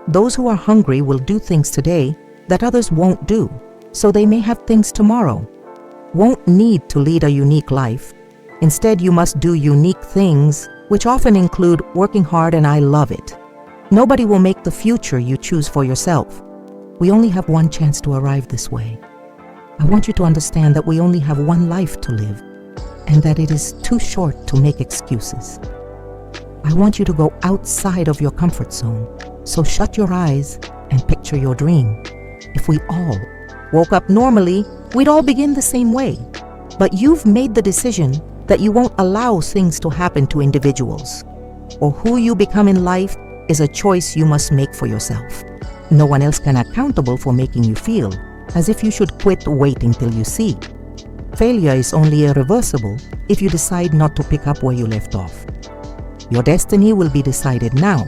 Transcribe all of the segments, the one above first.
Those who are hungry will do things today that others won't do, so they may have things tomorrow. Won't need to lead a unique life. Instead, you must do unique things, which often include working hard, and I love it. Nobody will make the future you choose for yourself. We only have one chance to arrive this way. I want you to understand that we only have one life to live, and that it is too short to make excuses. I want you to go outside of your comfort zone, so shut your eyes and picture your dream. If we all woke up normally, we'd all begin the same way. But you've made the decision that you won't allow things to happen to individuals. Or who you become in life is a choice you must make for yourself. No one else can be accountable for making you feel as if you should quit waiting till you see. Failure is only irreversible if you decide not to pick up where you left off. Your destiny will be decided now,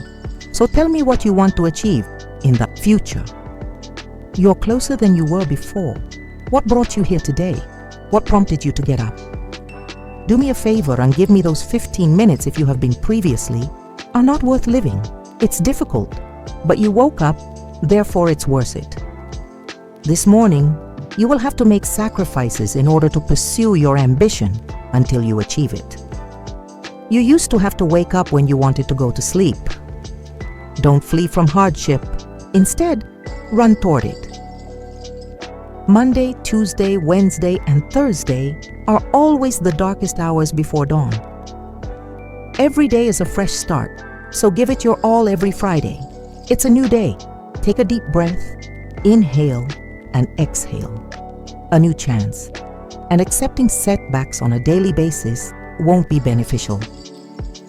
so tell me what you want to achieve in the future. You're closer than you were before. What brought you here today? What prompted you to get up? Do me a favor and give me those 15 minutes if you have been previously are not worth living. It's difficult, but you woke up, therefore it's worth it. This morning, you will have to make sacrifices in order to pursue your ambition until you achieve it. You used to have to wake up when you wanted to go to sleep. Don't flee from hardship. Instead, run toward it. Monday, Tuesday, Wednesday, and Thursday are always the darkest hours before dawn. Every day is a fresh start, so give it your all every Friday. It's a new day. Take a deep breath, inhale, and exhale. A new chance. And accepting setbacks on a daily basis won't be beneficial.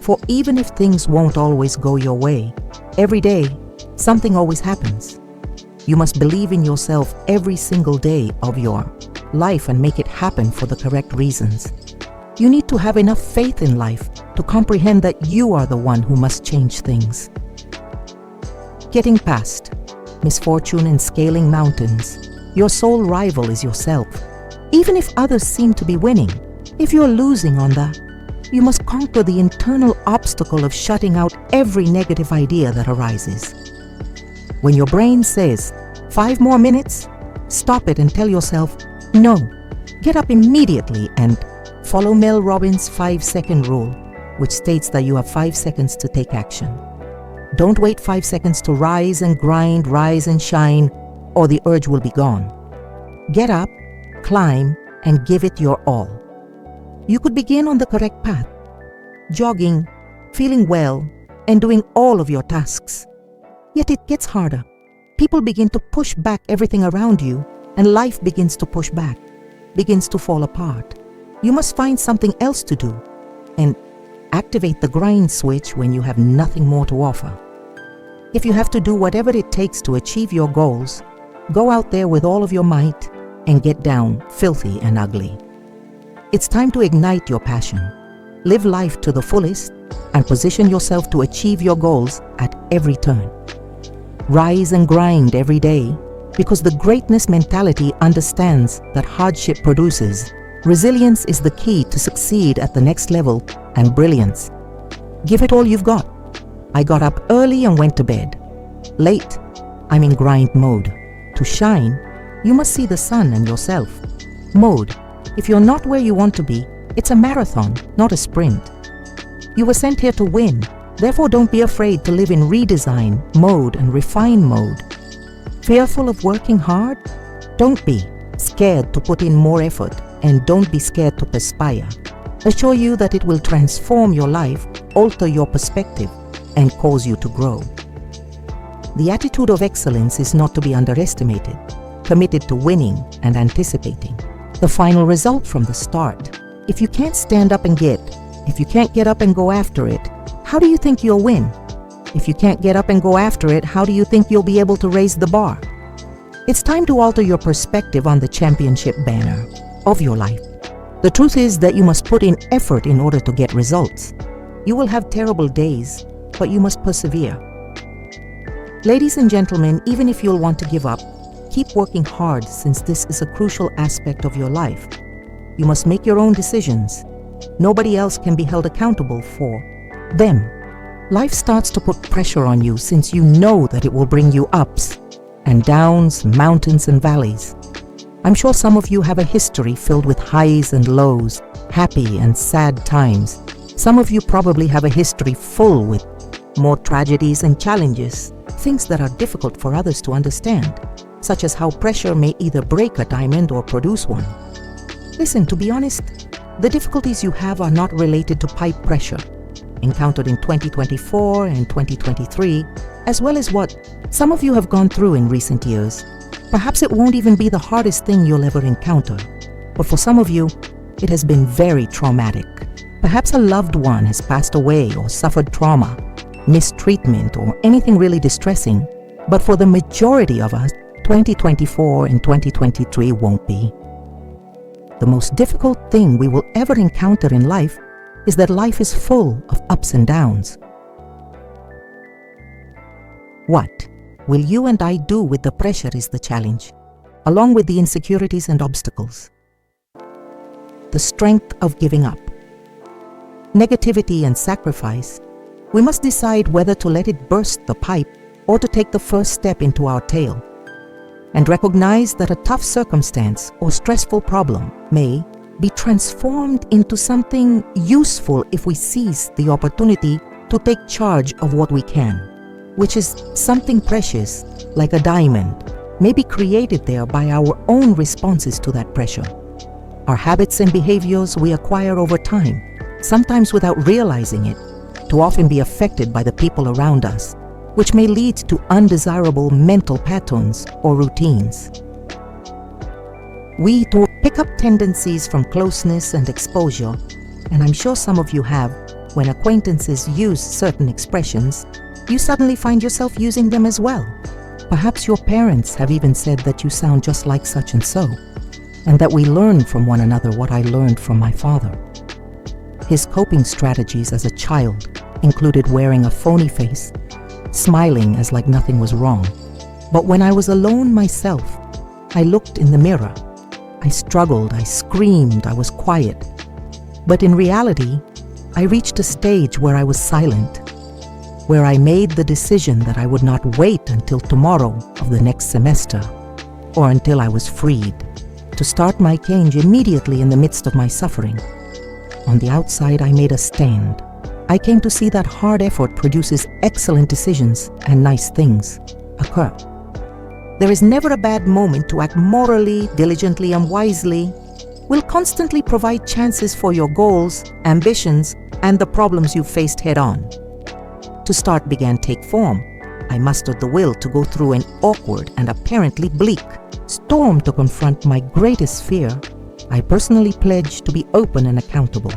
For even if things won't always go your way, every day, something always happens. You must believe in yourself every single day of your life and make it happen for the correct reasons. You need to have enough faith in life to comprehend that you are the one who must change things. Getting past misfortune and scaling mountains, your sole rival is yourself. Even if others seem to be winning, if you're losing on that, you must conquer the internal obstacle of shutting out every negative idea that arises. When your brain says, 5 more minutes, stop it and tell yourself, no. Get up immediately and follow Mel Robbins' 5-second rule, which states that you have 5 seconds to take action. Don't wait 5 seconds to rise and grind, rise and shine, or the urge will be gone. Get up, climb, and give it your all. You could begin on the correct path, jogging, feeling well, and doing all of your tasks. Yet it gets harder. People begin to push back everything around you, and life begins to push back, begins to fall apart. You must find something else to do, and activate the grind switch when you have nothing more to offer. If you have to do whatever it takes to achieve your goals, go out there with all of your might and get down filthy and ugly. It's time to ignite your passion. Live life to the fullest and position yourself to achieve your goals at every turn. Rise and grind every day because the greatness mentality understands that hardship produces. Resilience is the key to succeed at the next level and brilliance. Give it all you've got. I got up early and went to bed. Late, I'm in grind mode. To shine, you must see the sun and yourself. Mode. If you're not where you want to be, it's a marathon, not a sprint. You were sent here to win. Therefore, don't be afraid to live in redesign mode and refine mode. Fearful of working hard? Don't be. Scared to put in more effort, and don't be scared to perspire. Assure you that it will transform your life, alter your perspective, and cause you to grow. The attitude of excellence is not to be underestimated, committed to winning and anticipating the final result from the start. If you can't stand up and if you can't get up and go after it, how do you think you'll win? If you can't get up and go after it, how do you think you'll be able to raise the bar? It's time to alter your perspective on the championship banner of your life. The truth is that you must put in effort in order to get results. You will have terrible days, but you must persevere. Ladies and gentlemen, even if you'll want to give up, keep working hard since this is a crucial aspect of your life. You must make your own decisions. Nobody else can be held accountable for them. Life starts to put pressure on you since you know that it will bring you ups and downs, mountains and valleys. I'm sure some of you have a history filled with highs and lows, happy and sad times. Some of you probably have a history full with more tragedies and challenges, things that are difficult for others to understand, such as how pressure may either break a diamond or produce one. Listen, to be honest, the difficulties you have are not related to pipe pressure, encountered in 2024 and 2023, as well as what some of you have gone through in recent years. Perhaps it won't even be the hardest thing you'll ever encounter, but for some of you, it has been very traumatic. Perhaps a loved one has passed away or suffered trauma, mistreatment, or anything really distressing, but for the majority of us, 2024 and 2023 won't be. The most difficult thing we will ever encounter in life is that life is full of ups and downs. What will you and I do with the pressure is the challenge, along with the insecurities and obstacles. The strength of giving up. Negativity and sacrifice. We must decide whether to let it burst the pipe or to take the first step into our tale, and recognize that a tough circumstance or stressful problem may be transformed into something useful if we seize the opportunity to take charge of what we can, which is something precious, like a diamond, may be created there by our own responses to that pressure. Our habits and behaviors we acquire over time, sometimes without realizing it, to often be affected by the people around us, which may lead to undesirable mental patterns or routines. We too pick up tendencies from closeness and exposure, and I'm sure some of you have. When acquaintances use certain expressions, you suddenly find yourself using them as well. Perhaps your parents have even said that you sound just like such and so, and that we learn from one another what I learned from my father. His coping strategies as a child included wearing a phony face, smiling as like nothing was wrong. But when I was alone myself, I looked in the mirror. I struggled, I screamed, I was quiet. But in reality, I reached a stage where I was silent, where I made the decision that I would not wait until tomorrow of the next semester, or until I was freed, to start my change immediately in the midst of my suffering. On the outside, I made a stand. I came to see that hard effort produces excellent decisions and nice things occur. There is never a bad moment to act morally, diligently, and wisely. Will constantly provide chances for your goals, ambitions, and the problems you've faced head-on. To start began take form. I mustered the will to go through an awkward and apparently bleak storm to confront my greatest fear. I personally pledged to be open and accountable.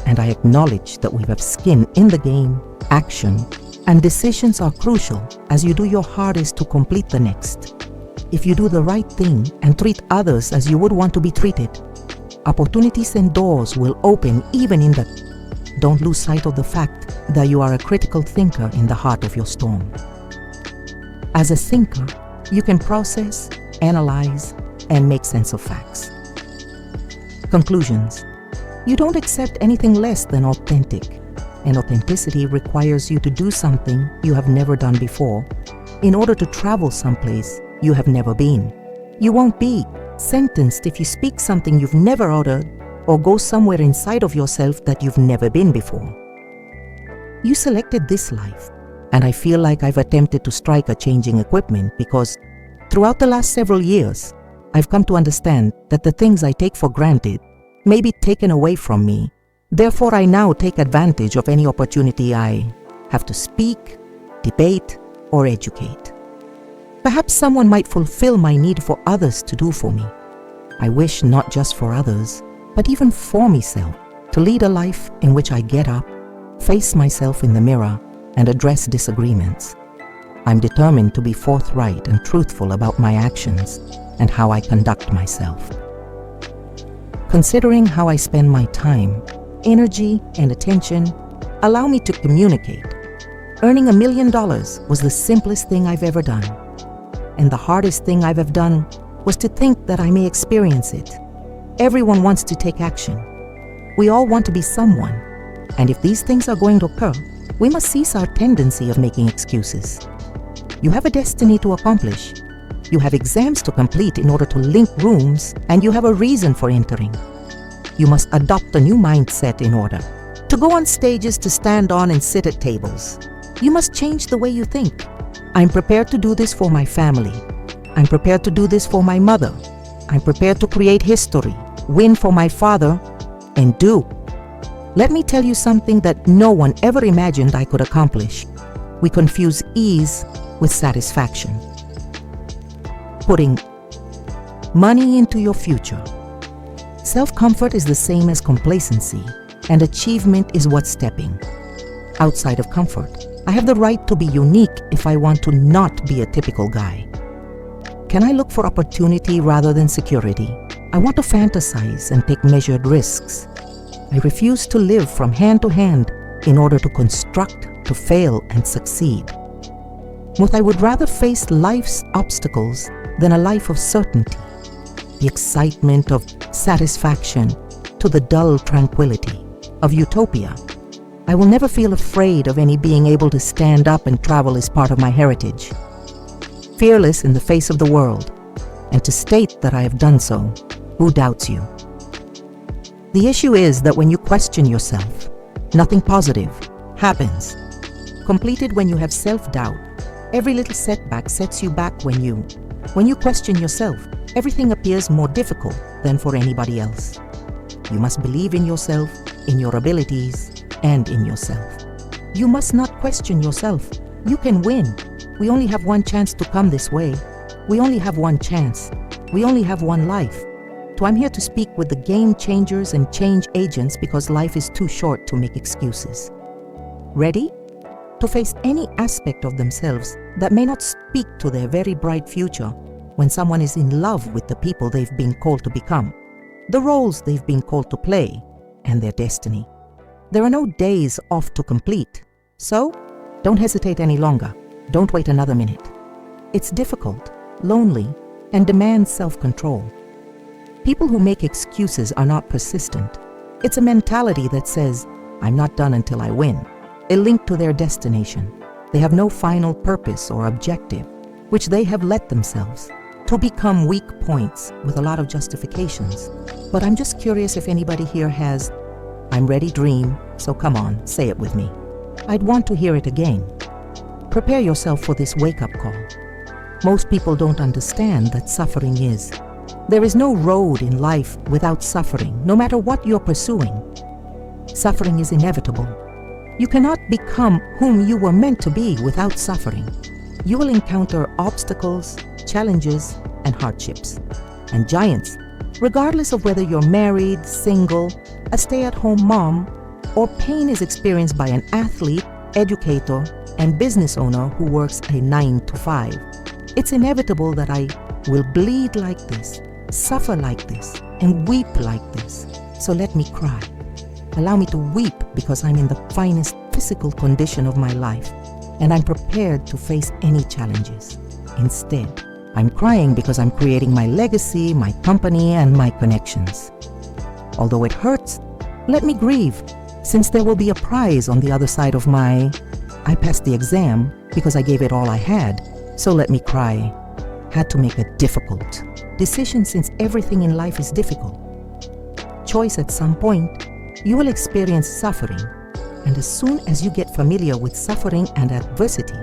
And I acknowledge that we have skin in the game, action, and decisions are crucial as you do your hardest to complete the next. If you do the right thing and treat others as you would want to be treated, opportunities and doors will open even in the. Don't lose sight of the fact that you are a critical thinker in the heart of your storm. As a thinker, you can process, analyze, and make sense of facts. Conclusions. You don't accept anything less than authentic, and authenticity requires you to do something you have never done before in order to travel someplace you have never been. You won't be sentenced if you speak something you've never uttered or go somewhere inside of yourself that you've never been before. You selected this life, and I feel like I've attempted to strike a changing equipment because throughout the last several years, I've come to understand that the things I take for granted may be taken away from me. Therefore, I now take advantage of any opportunity I have to speak, debate, or educate. Perhaps someone might fulfill my need for others to do for me. I wish not just for others, but even for myself, to lead a life in which I get up, face myself in the mirror, and address disagreements. I'm determined to be forthright and truthful about my actions and how I conduct myself. Considering how I spend my time, energy, and attention, allow me to communicate. Earning $1 million was the simplest thing I've ever done. And the hardest thing I've ever done was to think that I may experience it. Everyone wants to take action. We all want to be someone. And if these things are going to occur, We must cease our tendency of making excuses. You have a destiny to accomplish. You have exams to complete in order to link rooms, and you have a reason for entering. You must adopt a new mindset in order to go on stages, to stand on and sit at tables. You must change the way you think. I'm prepared to do this for my family. I'm prepared to do this for my mother. I'm prepared to create history, win for my father, and do. Let me tell you something that no one ever imagined I could accomplish. We confuse ease with satisfaction. Putting money into your future. Self-comfort is the same as complacency, and achievement is what's stepping outside of comfort. I have the right to be unique if I want to not be a typical guy. Can I look for opportunity rather than security? I want to fantasize and take measured risks. I refuse to live from hand to hand in order to construct, to fail, and succeed. But I would rather face life's obstacles than a life of certainty, the excitement of satisfaction to the dull tranquility of utopia. I will never feel afraid of any being able to stand up and travel as part of my heritage. Fearless in the face of the world, and to state that I have done so, who doubts you? The issue is that when you question yourself, nothing positive happens. Completed when you have self-doubt. Every little setback sets you back when you question yourself. Everything appears more difficult than for anybody else. You must believe in yourself, in your abilities, and in yourself. You must not question yourself. You can win. We only have one chance to come this way. We only have one chance. We only have one life. So I'm here to speak with the game changers and change agents because life is too short to make excuses. Ready? To face any aspect of themselves that may not speak to their very bright future when someone is in love with the people they've been called to become, the roles they've been called to play, and their destiny. There are no days off to complete. So, don't hesitate any longer. Don't wait another minute. It's difficult, lonely, and demands self-control. People who make excuses are not persistent. It's a mentality that says, I'm not done until I win, a link to their destination. They have no final purpose or objective, which they have let themselves to become weak points with a lot of justifications. But I'm just curious if anybody here has, I'm ready dream, so come on, say it with me. I'd want to hear it again. Prepare yourself for this wake-up call. Most people don't understand that suffering is. There is no road in life without suffering, no matter what you're pursuing. Suffering is inevitable. You cannot become whom you were meant to be without suffering. You will encounter obstacles, challenges, and hardships, and giants, regardless of whether you're married, single, a stay-at-home mom, or pain is experienced by an athlete, educator, and business owner who works a 9-to-5. It's inevitable that I will bleed like this, suffer like this, and weep like this. So let me cry. Allow me to weep because I'm in the finest physical condition of my life, and I'm prepared to face any challenges. Instead, I'm crying because I'm creating my legacy, my company, and my connections. Although it hurts, let me grieve, since there will be a prize on the other side of I passed the exam because I gave it all I had, so let me cry. Had to make a difficult decision since everything in life is difficult. Choice at some point, you will experience suffering, and as soon as you get familiar with suffering and adversity,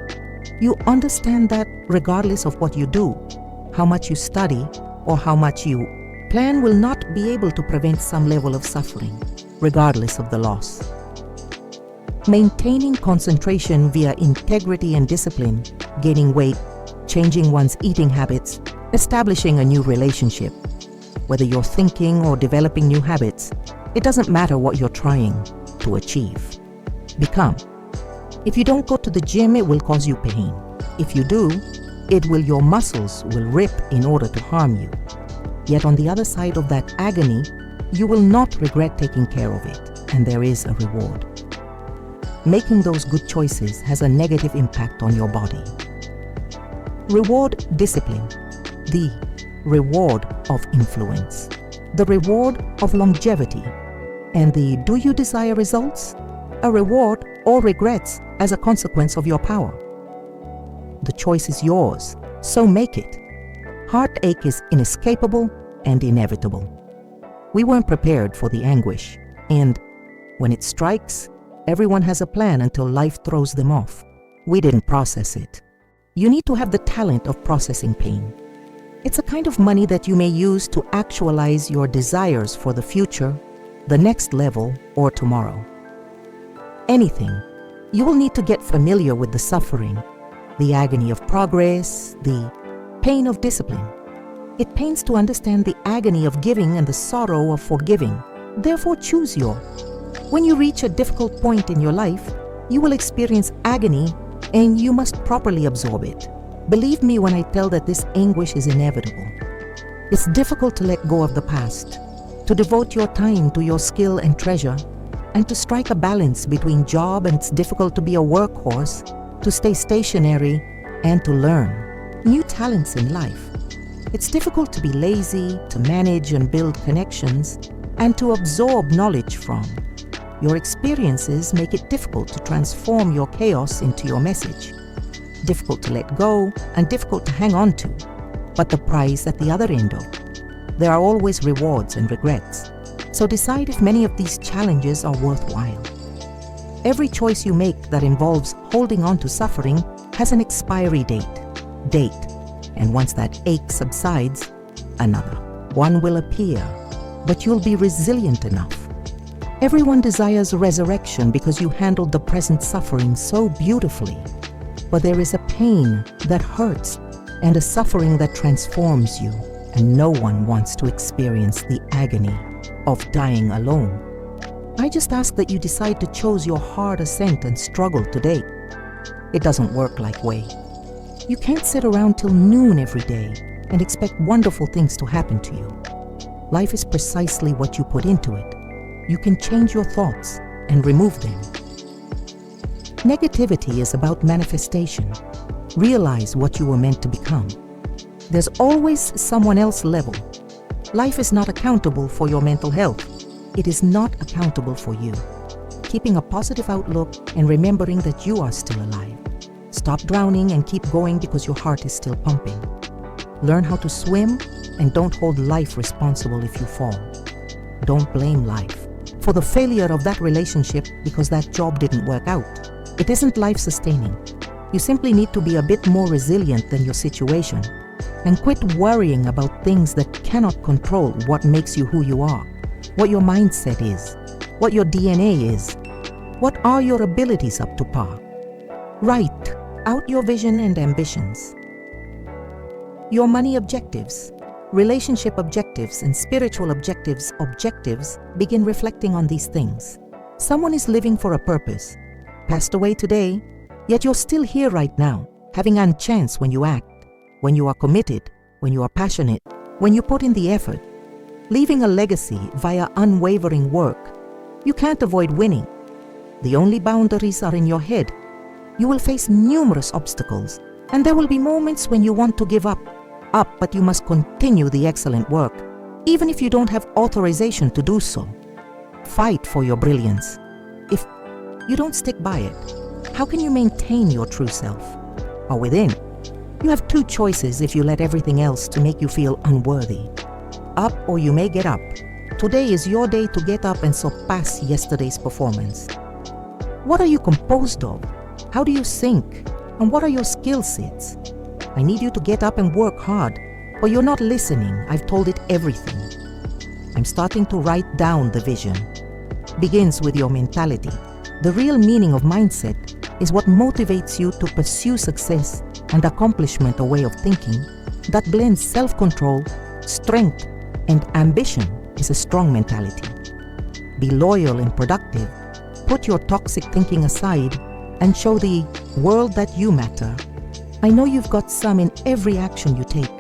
you understand that regardless of what you do, how much you study, or how much you plan will not be able to prevent some level of suffering, regardless of the loss. Maintaining concentration via integrity and discipline, gaining weight, changing one's eating habits, establishing a new relationship. Whether you're thinking or developing new habits, it doesn't matter what you're trying to achieve. Become. If you don't go to the gym, it will cause you pain. If you do, your muscles will rip in order to harm you. Yet on the other side of that agony, you will not regret taking care of it, and there is a reward. Making those good choices has a negative impact on your body. Reward discipline, the reward of influence, the reward of longevity, and the do you desire results? a reward, or regrets as a consequence of your power. The choice is yours, so make it. Heartache is inescapable and inevitable. We weren't prepared for the anguish, and when it strikes, everyone has a plan until life throws them off. We didn't process it. You need to have the talent of processing pain. It's a kind of money that you may use to actualize your desires for the future, the next level, or tomorrow. Anything. You will need to get familiar with the suffering, the agony of progress, the pain of discipline. It pains to understand the agony of giving and the sorrow of forgiving. Therefore, choose your. When you reach a difficult point in your life, you will experience agony and you must properly absorb it. Believe me when I tell that this anguish is inevitable. It's difficult to let go of the past, to devote your time to your skill and treasure, and to strike a balance between job and it's difficult to be a workhorse, to stay stationary, and to learn new talents in life. It's difficult to be lazy, to manage and build connections, and to absorb knowledge from. Your experiences make it difficult to transform your chaos into your message. Difficult to let go and difficult to hang on to. But the prize at the other end of. There are always rewards and regrets. So decide if many of these challenges are worthwhile. Every choice you make that involves holding on to suffering has an expiry date. And once that ache subsides, another one will appear. But you'll be resilient enough. Everyone desires resurrection because you handled the present suffering so beautifully. But there is a pain that hurts and a suffering that transforms you, and no one wants to experience the agony of dying alone. I just ask that you decide to choose your hard ascent and struggle today. It doesn't work like way. You can't sit around till noon every day and expect wonderful things to happen to you. Life is precisely what you put into it. You can change your thoughts and remove them. Negativity is about manifestation. Realize what you were meant to become. There's always someone else level. Life is not accountable for your mental health. It is not accountable for you. Keeping a positive outlook and remembering that you are still alive. Stop drowning and keep going because your heart is still pumping. Learn how to swim and don't hold life responsible if you fall. Don't blame life for the failure of that relationship because that job didn't work out. It isn't life-sustaining. You simply need to be a bit more resilient than your situation and quit worrying about things that cannot control what makes you who you are, what your mindset is, what your DNA is, what are your abilities up to par. Write out your vision and ambitions. Your money objectives, relationship objectives, and spiritual objectives begin reflecting on these things. Someone is living for a purpose, passed away today, yet you're still here right now, having a chance when you act, when you are committed, when you are passionate, when you put in the effort, leaving a legacy via unwavering work. You can't avoid winning. The only boundaries are in your head. You will face numerous obstacles, and there will be moments when you want to give up, but you must continue the excellent work, even if you don't have authorization to do so. Fight for your brilliance. If you don't stick by it, how can you maintain your true self? Or within, you have two choices if you let everything else to make you feel unworthy. Up or you may get up. Today is your day to get up and surpass yesterday's performance. What are you composed of? How do you think? And what are your skill sets? I need you to get up and work hard, but you're not listening. I've told it everything. I'm starting to write down the vision. Begins with your mentality. The real meaning of mindset is what motivates you to pursue success and accomplishment, a way of thinking that blends self-control, strength, and ambition is a strong mentality. Be loyal and productive. Put your toxic thinking aside and show the world that you matter. I know you've got some in every action you take.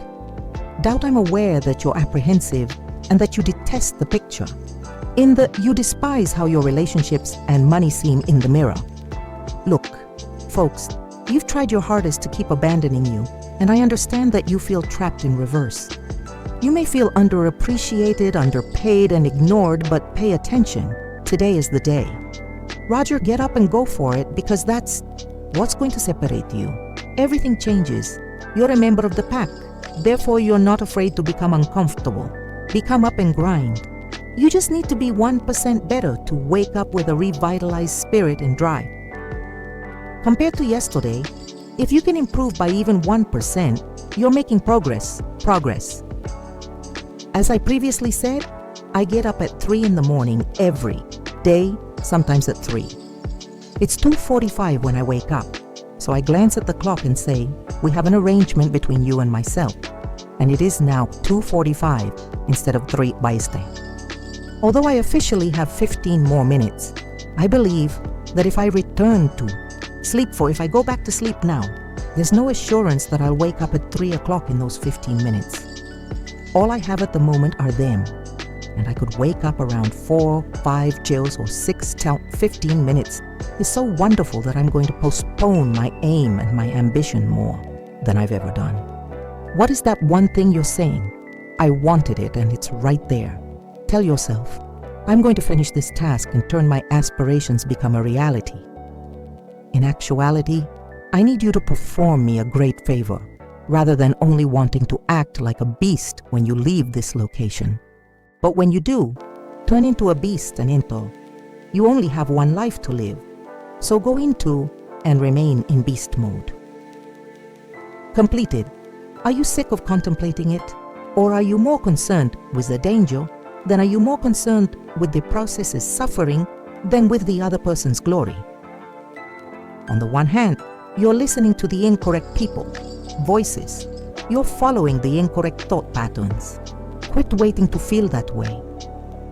Doubt I'm aware that you're apprehensive and that you detest the picture. You despise how your relationships and money seem in the mirror. Look, folks, you've tried your hardest to keep abandoning you, and I understand that you feel trapped in reverse. You may feel underappreciated, underpaid, and ignored, but pay attention. Today is the day. Roger, get up and go for it, because that's what's going to separate you. Everything changes. You're a member of the pack. Therefore, you're not afraid to become uncomfortable. Become up and grind. You just need to be 1% better to wake up with a revitalized spirit and drive. Compared to yesterday, if you can improve by even 1%, you're making progress. As I previously said, I get up at 3 in the morning every day, sometimes at 3. It's 2:45 when I wake up, so I glance at the clock and say, we have an arrangement between you and myself, and it is now 2:45 instead of 3 baiste. Although I officially have 15 more minutes, I believe that if I return to sleep if I go back to sleep now, there's no assurance that I'll wake up at 3 o'clock in those 15 minutes. All I have at the moment are them, and I could wake up around 4, 5 chills or 6 15 minutes. It's so wonderful that I'm going to postpone my aim and my ambition more than I've ever done. What is that one thing you're saying? I wanted it and it's right there. Tell yourself, I'm going to finish this task and turn my aspirations become a reality. In actuality, I need you to perform me a great favor, rather than only wanting to act like a beast when you leave this location. But when you do, turn into a beast and into, you only have one life to live. So go into and remain in beast mode. Completed. Are you sick of contemplating it? Or are you more concerned with the danger than are you more concerned with the process's suffering than with the other person's glory? On the one hand, you're listening to the incorrect people, voices. You're following the incorrect thought patterns. Quit waiting to feel that way.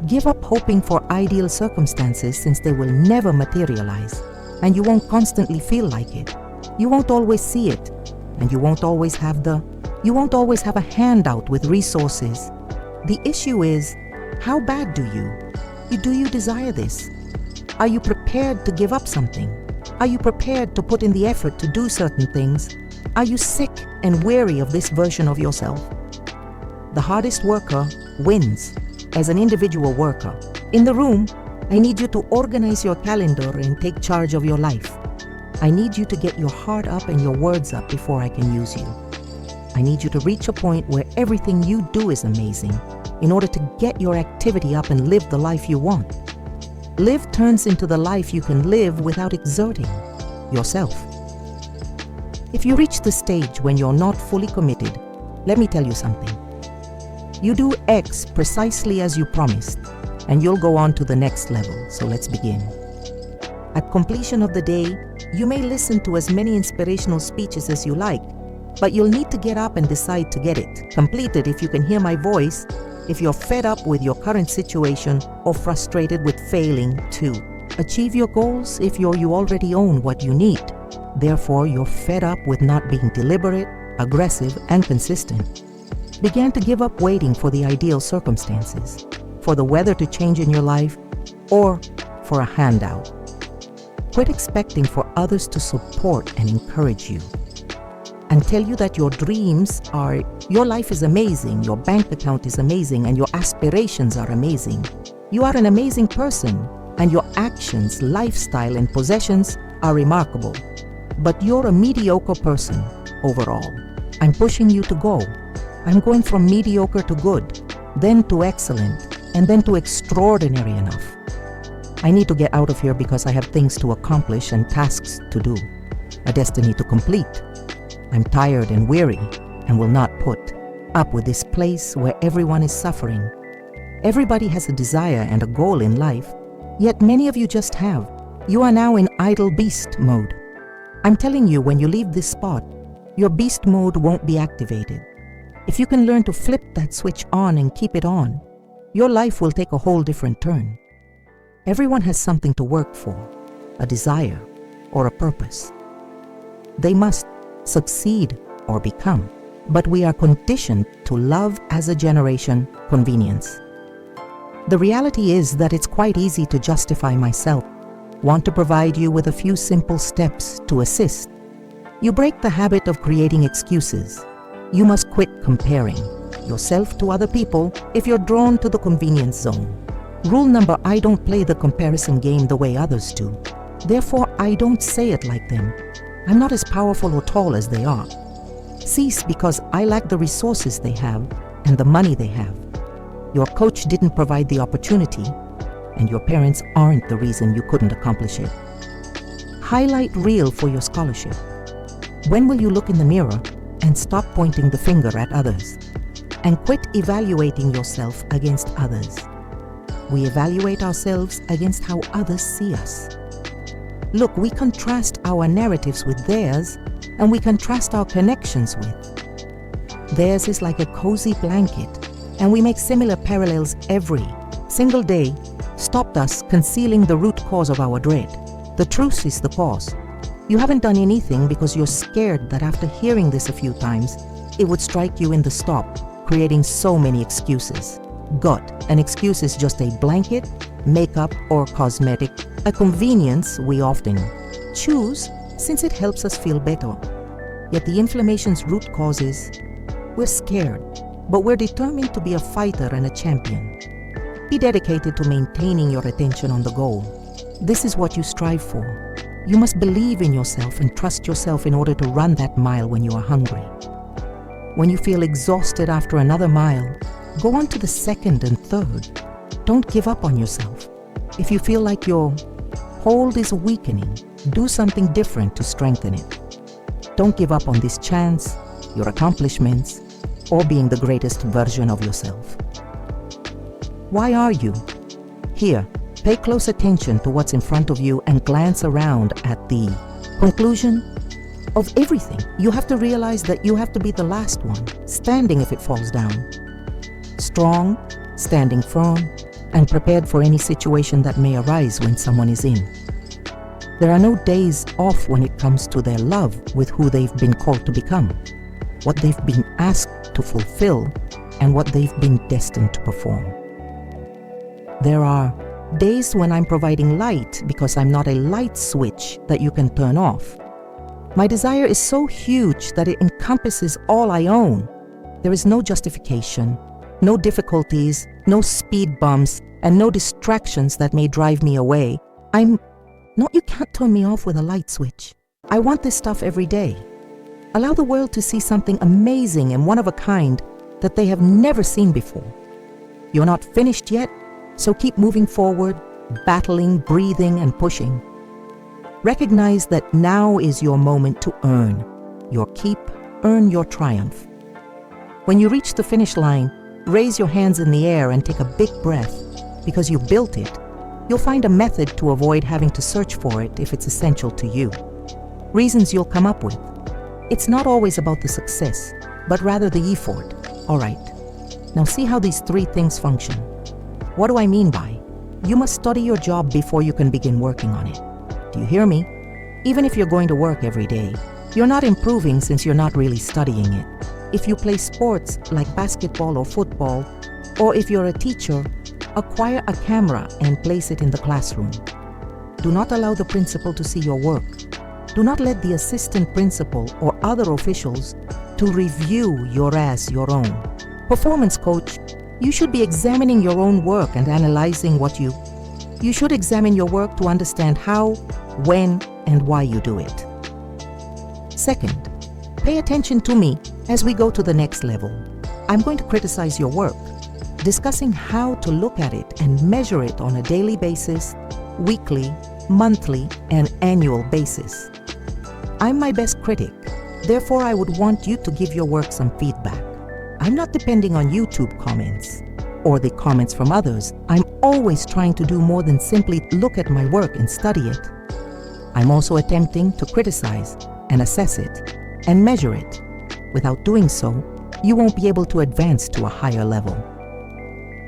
Give up hoping for ideal circumstances, since they will never materialize, and you won't constantly feel like it. You won't always see it, and you won't always have a handout with resources. The issue is, how bad do you desire this? Are you prepared to give up something? Are you prepared to put in the effort to do certain things? Are you sick and weary of this version of yourself? The hardest worker wins. As an individual worker, in the room, I need you to organize your calendar and take charge of your life. I need you to get your heart up and your words up before I can use you. I need you to reach a point where everything you do is amazing, in order to get your activity up and live the life you want. Live turns into the life you can live without exerting yourself. If you reach the stage when you're not fully committed, let me tell you something. You do X precisely as you promised, and you'll go on to the next level. So let's begin. At completion of the day, you may listen to as many inspirational speeches as you like, but you'll need to get up and decide to get it completed if you can hear my voice, if you're fed up with your current situation or frustrated with failing to achieve your goals, if you already own what you need. Therefore, you're fed up with not being deliberate, aggressive, and consistent. Begin to give up waiting for the ideal circumstances, for the weather to change in your life, or for a handout. Quit expecting for others to support and encourage you, and tell you that your life is amazing, your bank account is amazing, and your aspirations are amazing. You are an amazing person, and your actions, lifestyle, and possessions are remarkable. But you're a mediocre person overall. I'm pushing you to go. I'm going from mediocre to good, then to excellent, and then to extraordinary enough. I need to get out of here because I have things to accomplish and tasks to do, a destiny to complete. I'm tired and weary and will not put up with this place where everyone is suffering. Everybody has a desire and a goal in life, yet many of you just have. You are now in idle beast mode. I'm telling you, when you leave this spot, your beast mode won't be activated. If you can learn to flip that switch on and keep it on, your life will take a whole different turn. Everyone has something to work for, a desire or a purpose. They must succeed or become, but we are conditioned to love as a generation convenience. The reality is that it's quite easy to justify myself, want to provide you with a few simple steps to assist. You break the habit of creating excuses. You must quit comparing yourself to other people if you're drawn to the convenience zone. Rule number, I don't play the comparison game the way others do. Therefore, I don't say it like them. I'm not as powerful or tall as they are. Cease because I lack the resources they have and the money they have. Your coach didn't provide the opportunity, and your parents aren't the reason you couldn't accomplish it. Highlight reel for your scholarship. When will you look in the mirror and stop pointing the finger at others? And quit evaluating yourself against others. We evaluate ourselves against how others see us. Look, we contrast our narratives with theirs, and we contrast our connections with. Theirs is like a cozy blanket, and we make similar parallels every single day, stopped us concealing the root cause of our dread. The truth is the cause. You haven't done anything because you're scared that after hearing this a few times, it would strike you in the stop, creating so many excuses. Gut, an excuse is just a blanket, makeup, or cosmetic, a convenience we often choose since it helps us feel better. Yet the inflammation's root cause is we're scared, but we're determined to be a fighter and a champion. Be dedicated to maintaining your attention on the goal. This is what you strive for. You must believe in yourself and trust yourself in order to run that mile when you are hungry. When you feel exhausted after another mile, go on to the second and third. Don't give up on yourself. If you feel like your hold is weakening, do something different to strengthen it. Don't give up on this chance, your accomplishments, or being the greatest version of yourself. Why are you? Here, pay close attention to what's in front of you and glance around at the conclusion of everything. You have to realize that you have to be the last one, standing if it falls down. Strong, standing firm, and prepared for any situation that may arise when someone is in. There are no days off when it comes to their love with who they've been called to become, what they've been asked to fulfill, and what they've been destined to perform. There are days when I'm providing light because I'm not a light switch that you can turn off. My desire is so huge that it encompasses all I own. There is no justification, no difficulties, no speed bumps, and no distractions that may drive me away. You can't turn me off with a light switch. I want this stuff every day. Allow the world to see something amazing and one of a kind that they have never seen before. You're not finished yet, so keep moving forward, battling, breathing, and pushing. Recognize that now is your moment to earn your keep, earn your triumph. When you reach the finish line, raise your hands in the air and take a big breath. Because you built it, you'll find a method to avoid having to search for it if it's essential to you. Reasons you'll come up with. It's not always about the success, but rather the effort. All right, now see how these three things function. What do I mean by? You must study your job before you can begin working on it. Do you hear me? Even if you're going to work every day, you're not improving since you're not really studying it. If you play sports like basketball or football, or if you're a teacher, acquire a camera and place it in the classroom. Do not allow the principal to see your work. Do not let the assistant principal or other officials to review your as your own. Performance coach, you should be examining your own work and analyzing what you should examine your work to understand how, when, and why you do it. Second, pay attention to me as we go to the next level. I'm going to criticize your work, discussing how to look at it and measure it on a daily basis, weekly, monthly, and annual basis. I'm my best critic, therefore I would want you to give your work some feedback. I'm not depending on YouTube comments or the comments from others. I'm always trying to do more than simply look at my work and study it. I'm also attempting to criticize and assess it and measure it. Without doing so, you won't be able to advance to a higher level.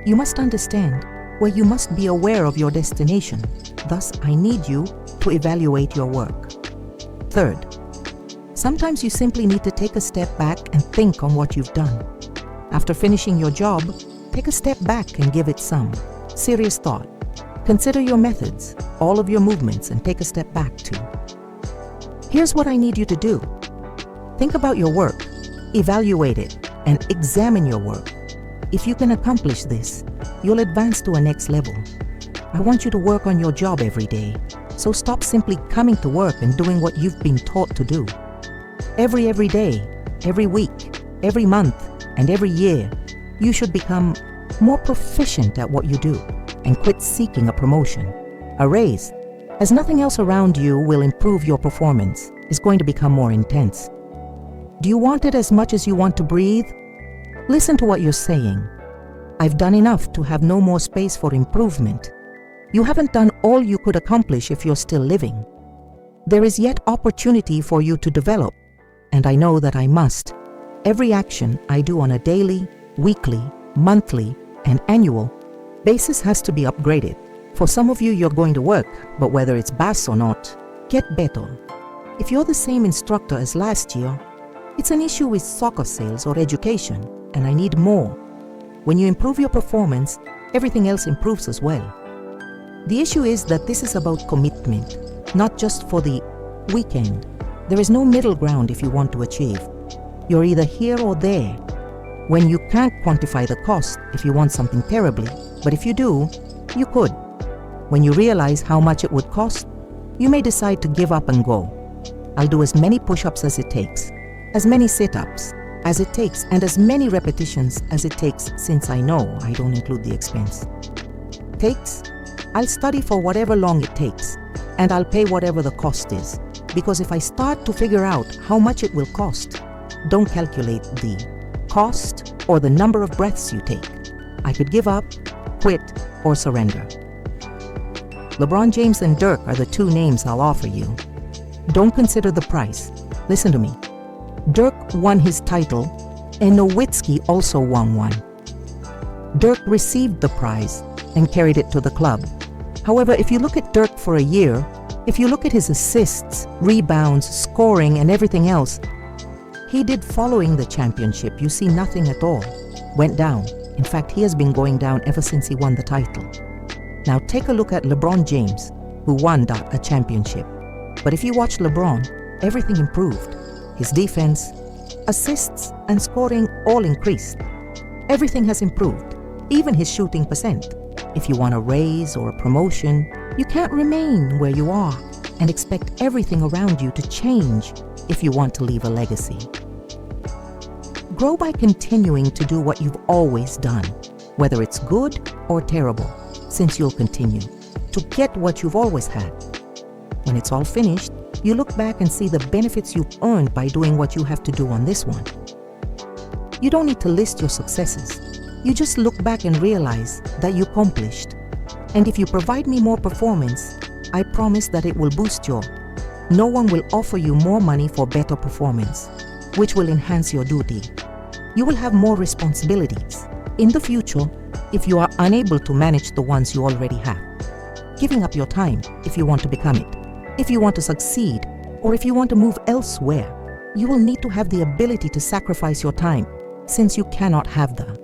You must understand where you must be aware of your destination. Thus, I need you to evaluate your work. Third, sometimes you simply need to take a step back and think on what you've done. After finishing your job, take a step back and give it some serious thought. Consider your methods, all of your movements, and take a step back too. Here's what I need you to do. Think about your work, evaluate it, and examine your work. If you can accomplish this, you'll advance to a next level. I want you to work on your job every day, so stop simply coming to work and doing what you've been taught to do. Every day, every week, every month, and every year, you should become more proficient at what you do and quit seeking a promotion, a raise, as nothing else around you will improve your performance. It's going to become more intense. Do you want it as much as you want to breathe? Listen to what you're saying. I've done enough to have no more space for improvement. You haven't done all you could accomplish if you're still living. There is yet opportunity for you to develop, and I know that I must. Every action I do on a daily, weekly, monthly, and annual basis has to be upgraded. For some of you, you're going to work, but whether it's BAS or not, get better. If you're the same instructor as last year, it's an issue with soccer sales or education, and I need more. When you improve your performance, everything else improves as well. The issue is that this is about commitment, not just for the weekend. There is no middle ground if you want to achieve. You're either here or there. When you can't quantify the cost if you want something terribly, but if you do, you could. When you realize how much it would cost, you may decide to give up and go. I'll do as many push-ups as it takes, as many sit-ups as it takes, and as many repetitions as it takes, since I know I don't include the expense. Takes? I'll study for whatever long it takes, and I'll pay whatever the cost is. Because if I start to figure out how much it will cost, don't calculate the cost or the number of breaths you take. I could give up, quit, or surrender. LeBron James and Dirk are the two names I'll offer you. Don't consider the price. Listen to me. Dirk won his title, and Nowitzki also won one. Dirk received the prize and carried it to the club. However, if you look at Dirk for a year, if you look at his assists, rebounds, scoring, and everything else he did following the championship, you see nothing at all. Went down. In fact, he has been going down ever since he won the title. Now take a look at LeBron James, who won a championship. But if you watch LeBron, everything improved. His defense, assists, and scoring all increased. Everything has improved, even his shooting percent. If you want a raise or a promotion, you can't remain where you are and expect everything around you to change if you want to leave a legacy. Grow by continuing to do what you've always done, whether it's good or terrible, since you'll continue to get what you've always had. When it's all finished, you look back and see the benefits you've earned by doing what you have to do on this one. You don't need to list your successes. You just look back and realize that you accomplished. And if you provide me more performance, I promise that it will boost your. No one will offer you more money for better performance, which will enhance your duty. You will have more responsibilities in the future if you are unable to manage the ones you already have. Giving up your time if you want to become it, if you want to succeed, or if you want to move elsewhere, you will need to have the ability to sacrifice your time, since you cannot have that.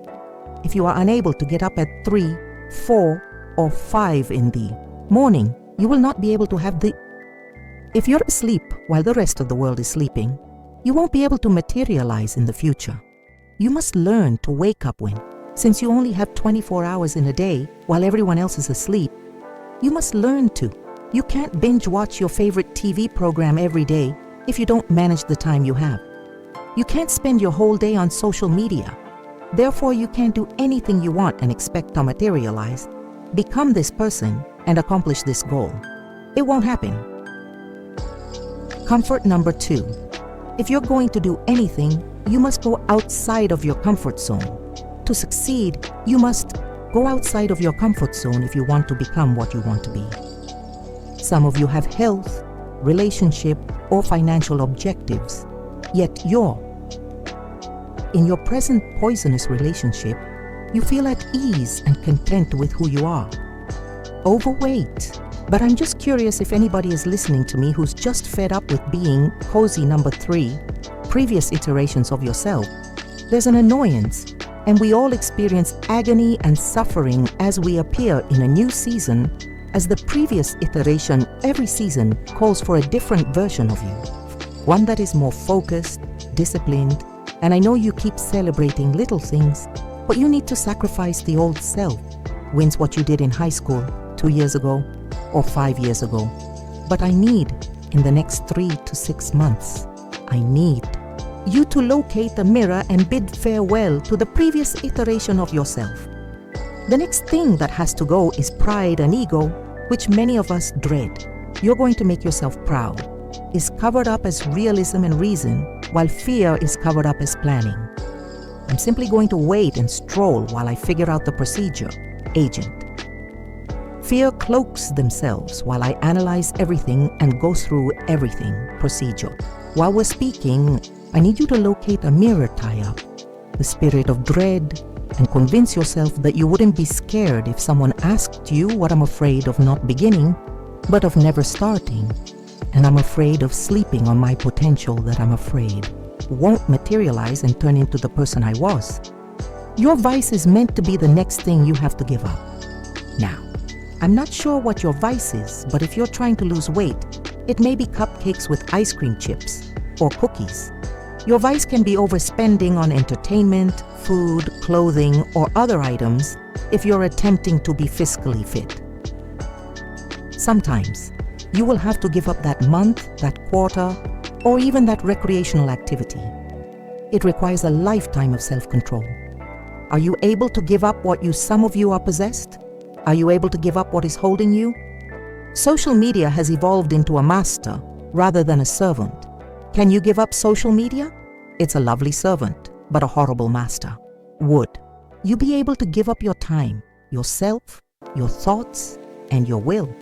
If you are unable to get up at 3, 4, or 5 in the morning, you will not be able to have the. If you're asleep while the rest of the world is sleeping, you won't be able to materialize in the future. You must learn to wake up when, since you only have 24 hours in a day while everyone else is asleep, you must learn to. You can't binge watch your favorite TV program every day if you don't manage the time you have. You can't spend your whole day on social media. Therefore, you can't do anything you want and expect to materialize, become this person, and accomplish this goal. It won't happen. Comfort number 2. If you're going to do anything, you must go outside of your comfort zone. To succeed, you must go outside of your comfort zone if you want to become what you want to be. Some of you have health, relationship, or financial objectives, yet in your present poisonous relationship, you feel at ease and content with who you are. Overweight. But I'm just curious if anybody is listening to me who's just fed up with being cozy number 3, previous iterations of yourself. There's an annoyance, and we all experience agony and suffering as we appear in a new season, as the previous iteration every season calls for a different version of you. One that is more focused, disciplined, and I know you keep celebrating little things, but you need to sacrifice the old self wins what you did in high school 2 years ago or 5 years ago. But I need, in the next 3 to 6 months, I need you to locate a mirror and bid farewell to the previous iteration of yourself. The next thing that has to go is pride and ego, which many of us dread. You're going to make yourself proud. Is covered up as realism and reason, while fear is covered up as planning. I'm simply going to wait and stroll while I figure out the procedure. Agent. Fear cloaks themselves while I analyze everything and go through everything. Procedure. While we're speaking, I need you to locate a mirror tie-up, the spirit of dread, and convince yourself that you wouldn't be scared if someone asked you what I'm afraid of not beginning, but of never starting. And I'm afraid of sleeping on my potential that I'm afraid won't materialize and turn into the person I was. Your vice is meant to be the next thing you have to give up. Now, I'm not sure what your vice is, but if you're trying to lose weight, it may be cupcakes with ice cream chips or cookies. Your vice can be overspending on entertainment, food, clothing, or other items if you're attempting to be fiscally fit. Sometimes, you will have to give up that month, that quarter, or even that recreational activity. It requires a lifetime of self-control. Are you able to give up what some of you are possessed? Are you able to give up what is holding you? Social media has evolved into a master rather than a servant. Can you give up social media? It's a lovely servant, but a horrible master. Would you be able to give up your time, yourself, your thoughts, and your will?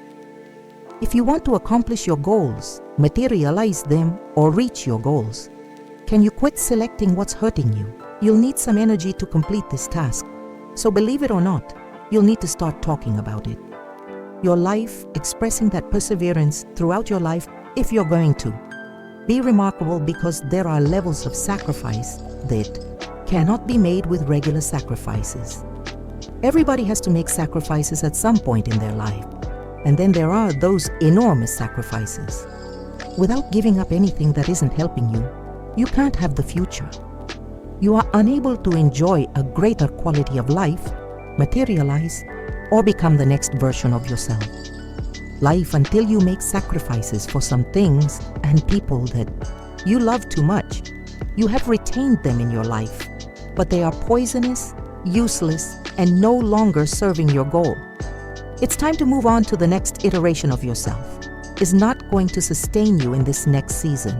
If you want to accomplish your goals, materialize them, or reach your goals, can you quit selecting what's hurting you? You'll need some energy to complete this task. So believe it or not, you'll need to start talking about it. Your life, expressing that perseverance throughout your life if you're going to. Be remarkable because there are levels of sacrifice that cannot be made with regular sacrifices. Everybody has to make sacrifices at some point in their life. And then there are those enormous sacrifices. Without giving up anything that isn't helping you, you can't have the future. You are unable to enjoy a greater quality of life, materialize, or become the next version of yourself. Life until you make sacrifices for some things and people that you love too much. You have retained them in your life, but they are poisonous, useless, and no longer serving your goal. It's time to move on to the next iteration of yourself. Is not going to sustain you in this next season.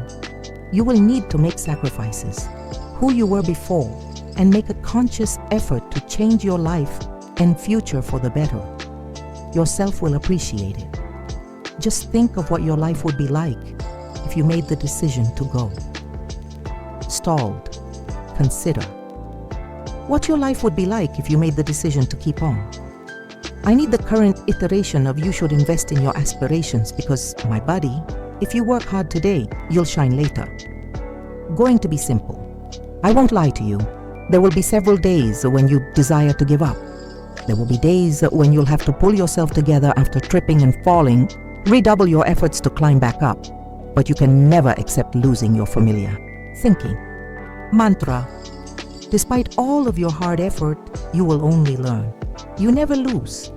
You will need to make sacrifices, who you were before, and make a conscious effort to change your life and future for the better. Yourself will appreciate it. Just think of what your life would be like if you made the decision to go. Stalled. Consider. What your life would be like if you made the decision to keep on. I need the current iteration of you should invest in your aspirations because, my buddy, if you work hard today, you'll shine later. Going to be simple. I won't lie to you. There will be several days when you desire to give up. There will be days when you'll have to pull yourself together after tripping and falling, redouble your efforts to climb back up. But you can never accept losing your familiar. Thinking. Mantra. Despite all of your hard effort, you will only learn. You never lose.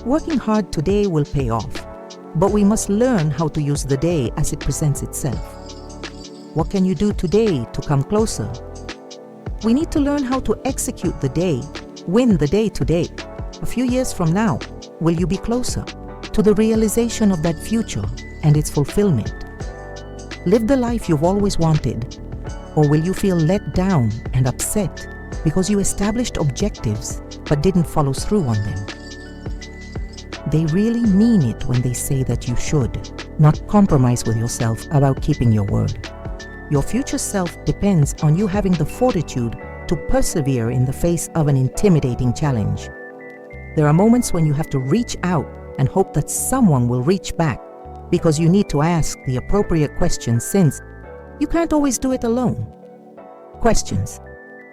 Working hard today will pay off, but we must learn how to use the day as it presents itself. What can you do today to come closer? We need to learn how to execute the day, win the day today. A few years from now, will you be closer to the realization of that future and its fulfillment? Live the life you've always wanted, or will you feel let down and upset because you established objectives but didn't follow through on them? They really mean it when they say that you should not compromise with yourself about keeping your word. Your future self depends on you having the fortitude to persevere in the face of an intimidating challenge. There are moments when you have to reach out and hope that someone will reach back because you need to ask the appropriate questions since you can't always do it alone. Questions.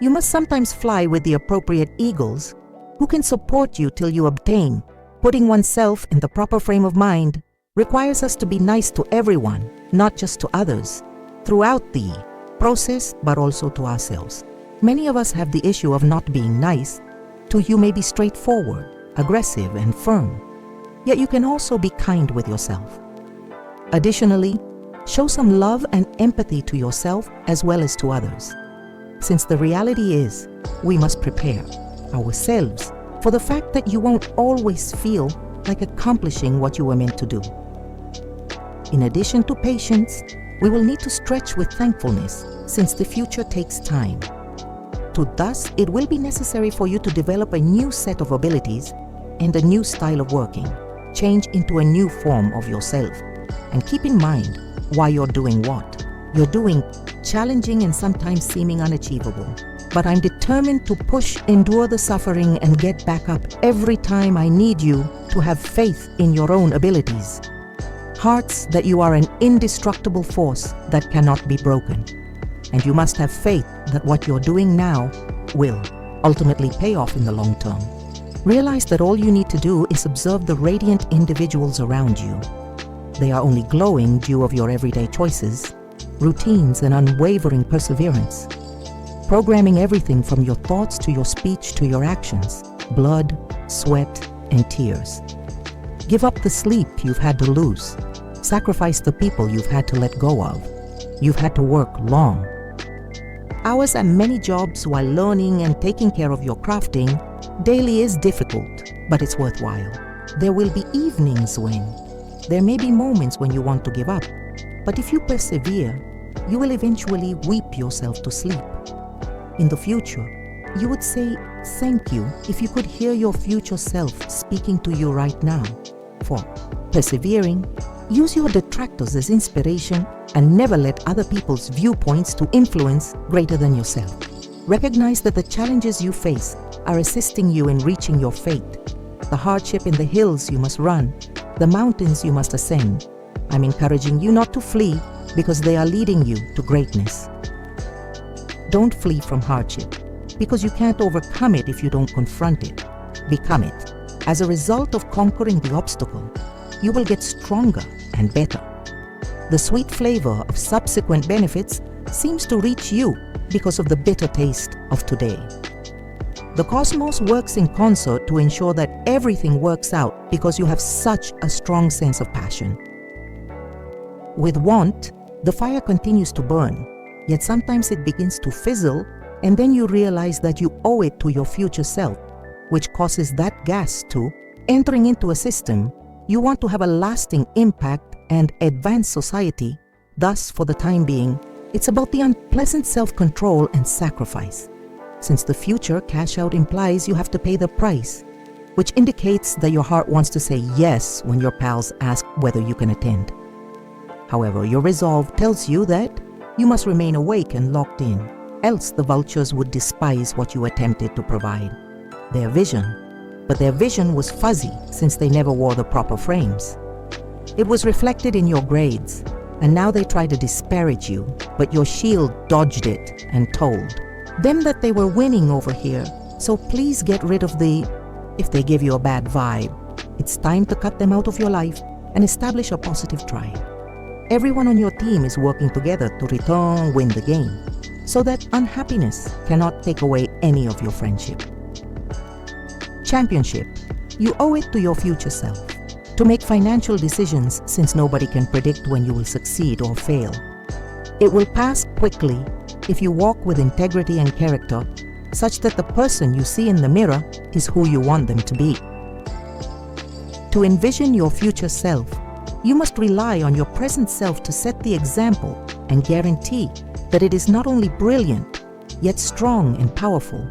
You must sometimes fly with the appropriate eagles who can support you till you obtain. Putting oneself in the proper frame of mind requires us to be nice to everyone, not just to others, throughout the process, but also to ourselves. Many of us have the issue of not being nice to you may be straightforward, aggressive, and firm. Yet you can also be kind with yourself. Additionally, show some love and empathy to yourself as well as to others. Since the reality is, we must prepare ourselves for the fact that you won't always feel like accomplishing what you were meant to do. In addition to patience, we will need to stretch with thankfulness since the future takes time. Thus, it will be necessary for you to develop a new set of abilities and a new style of working, change into a new form of yourself. And keep in mind why you're doing what. You're doing challenging and sometimes seeming unachievable. But I'm determined to push, endure the suffering, and get back up every time I need you to have faith in your own abilities. Hearts that you are an indestructible force that cannot be broken. And you must have faith that what you're doing now will ultimately pay off in the long term. Realize that all you need to do is observe the radiant individuals around you. They are only glowing due of your everyday choices, routines, and unwavering perseverance. Programming everything from your thoughts to your speech to your actions, blood, sweat, and tears. Give up the sleep you've had to lose. Sacrifice the people you've had to let go of. You've had to work long. Hours and many jobs while learning and taking care of your crafting daily is difficult, but it's worthwhile. There will be evenings when there may be moments when you want to give up, but if you persevere, you will eventually weep yourself to sleep. In the future, you would say thank you if you could hear your future self speaking to you right now. For persevering, use your detractors as inspiration and never let other people's viewpoints to influence greater than yourself. Recognize that the challenges you face are assisting you in reaching your fate. The hardship in the hills you must run, the mountains you must ascend. I'm encouraging you not to flee because they are leading you to greatness. Don't flee from hardship because you can't overcome it if you don't confront it. Become it. As a result of conquering the obstacle, you will get stronger and better. The sweet flavor of subsequent benefits seems to reach you because of the bitter taste of today. The cosmos works in concert to ensure that everything works out because you have such a strong sense of passion. With want, the fire continues to burn, yet sometimes it begins to fizzle, and then you realize that you owe it to your future self, which causes that gas to, entering into a system, you want to have a lasting impact and advance society. Thus, for the time being, it's about the unpleasant self-control and sacrifice. Since the future cash out implies you have to pay the price, which indicates that your heart wants to say yes when your pals ask whether you can attend. However, your resolve tells you that you must remain awake and locked in, else the vultures would despise what you attempted to provide. Their vision was fuzzy since they never wore the proper frames. It was reflected in your grades, and now they try to disparage you, but your shield dodged it and told them that they were winning over here, so please get rid of if they give you a bad vibe, it's time to cut them out of your life and establish a positive tribe. Everyone on your team is working together to win the game, so that unhappiness cannot take away any of your friendship. Championship. You owe it to your future self to make financial decisions since nobody can predict when you will succeed or fail. It will pass quickly if you walk with integrity and character, such that the person you see in the mirror is who you want them to be. To envision your future self, you must rely on your present self to set the example and guarantee that it is not only brilliant, yet strong and powerful.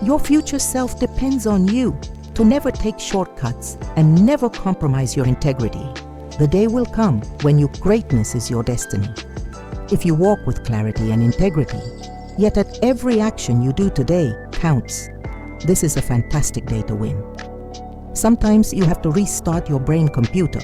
Your future self depends on you to never take shortcuts and never compromise your integrity. The day will come when your greatness is your destiny. If you walk with clarity and integrity, yet at every action you do today counts, this is a fantastic day to win. Sometimes you have to restart your brain computer